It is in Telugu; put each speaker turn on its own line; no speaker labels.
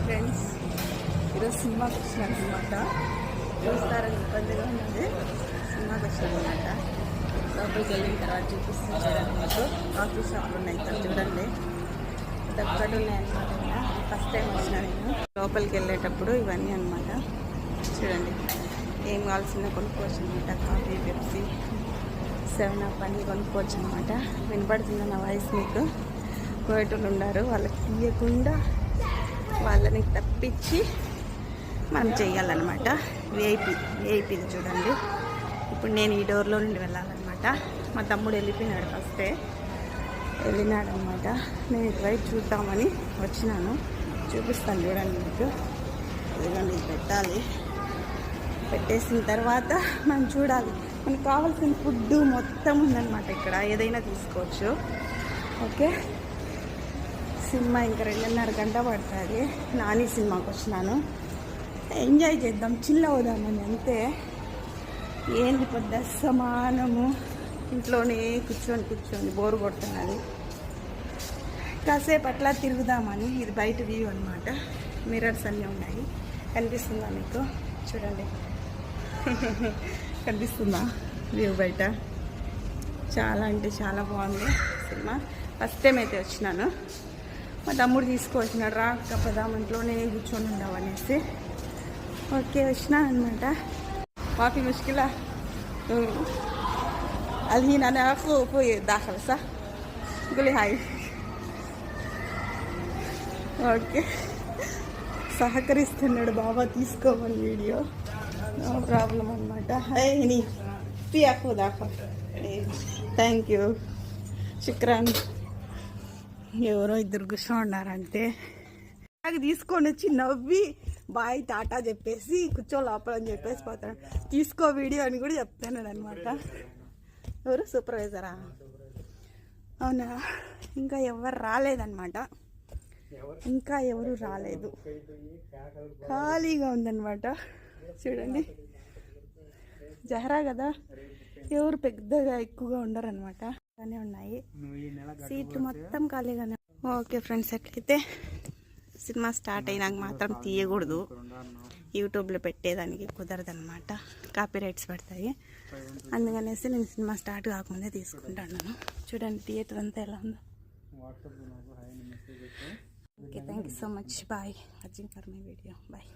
ఫ్రెండ్స్, ఈరోజు సినిమాకి వచ్చినాను అనమాట. చూస్తారని ఇబ్బందిగా ఉన్నది. సినిమాకి వచ్చినాను అనమాట. లోపలికి వెళ్ళిన తర్వాత చూపిస్తాను చూడండి. మీకు కాఫీ షాప్లు ఉన్నాయి ఇక్కడ చూడండి. ఒక్కటి ఉన్నాయన్నమాట. ఫస్ట్ టైం వచ్చినా నేను. లోపలికి వెళ్ళేటప్పుడు ఇవన్నీ అనమాట. చూడండి, ఏం కావాల్సిన కొనుక్కోవచ్చు అనమాట. కాఫీ, పెప్సీ, 7up అన్నీ కొనుక్కోవచ్చు అనమాట. వినపడుతుంది నా వాయిస్ మీకు. కోయటోళ్ళు ఉన్నారు, వాళ్ళకి తీయకుండా వాళ్ళని తప్పించి మనం చేయాలన్నమాట. విఐపీది చూడండి. ఇప్పుడు నేను ఈ డోర్లో నుండి వెళ్ళాలన్నమాట. మా తమ్ముడు వెళ్ళిపోయినాడు, ఫస్టే వెళ్ళినాడనమాట. నేను ఇటువైపు చూద్దామని వచ్చినాను. చూపిస్తాను చూడండి మీకు. ఇదిగోండి, పెట్టాలి. పెట్టేసిన తర్వాత మనం చూడాలి. మనకు కావాల్సిన ఫుడ్ మొత్తం ఉందన్నమాట ఇక్కడ. ఏదైనా తీసుకోవచ్చు. ఓకే, సినిమా ఇంకా 2.5 గంట పడుతుంది. నాని సినిమాకి వచ్చినాను. ఎంజాయ్ చేద్దాం, చిల్ అవుదామని అంతే. ఏంది పెద్ద సమానము, ఇంట్లోనే కూర్చొని బోరు కొడుతున్నది. కాసేపు అట్లా తిరుగుదామని. ఇది బయట వ్యూ అనమాట. మిర్రర్స్ అన్నీ ఉన్నాయి. కనిపిస్తుందా మీకు? చూడండి, కనిపిస్తుందా వ్యూ బయట? చాలా అంటే చాలా బాగుంది సినిమా. ఫస్ట్ టైం అయితే వచ్చినాను. మా తమ్ముడు తీసుకువచ్చినాడు. రాకపోదాం, ఇంట్లోనే కూర్చొని ఉండవు అనేసి. ఓకే, వచ్చినా అనమాట. మాఫీ ముష్కిలా అది నాకు పోయి దాఖలు సా గులి హాయ్. ఓకే, సహకరిస్తున్నాడు బాబా, తీసుకోమని వీడియో. నో ప్రాబ్లం అనమాట. హై నీ పియాకు దాఖలు. థ్యాంక్ యూ, శుక్రాన్. ఎవరో ఇద్దరు కూర్చొని ఉన్నారంటే నాకు తీసుకొని వచ్చి నవ్వి బాయ్ టాటా చెప్పేసి కూర్చో లోపలని చెప్పేసి పోతాడు. తీసుకో వీడియో అని కూడా చెప్తున్నాడు అనమాట. ఎవరు? సూపర్వైజరా? అవునా? ఇంకా ఎవరు రాలేదన్నమాట. ఇంకా ఎవరు రాలేదు, ఖాళీగా ఉందన్నమాట. చూడండి, జహరా కదా, ఎవరు పెద్దగా ఎక్కువగా ఉండరనమాట. ఉన్నాయి సీట్లు మొత్తం ఖాళీగానే. ఓకే ఫ్రెండ్స్, ఎట్లయితే సినిమా స్టార్ట్ అయినాక మాత్రం తీయకూడదు. యూట్యూబ్లో పెట్టేదానికి కుదరదనమాట, కాపీ రైట్స్ పడతాయి. అందుకనేసి నేను సినిమా స్టార్ట్ కాకముందే తీసుకుంటాను. చూడండి థియేటర్ అంతా ఎలా ఉందో. Okay, thank you so much. Bye watching for my video. Bye.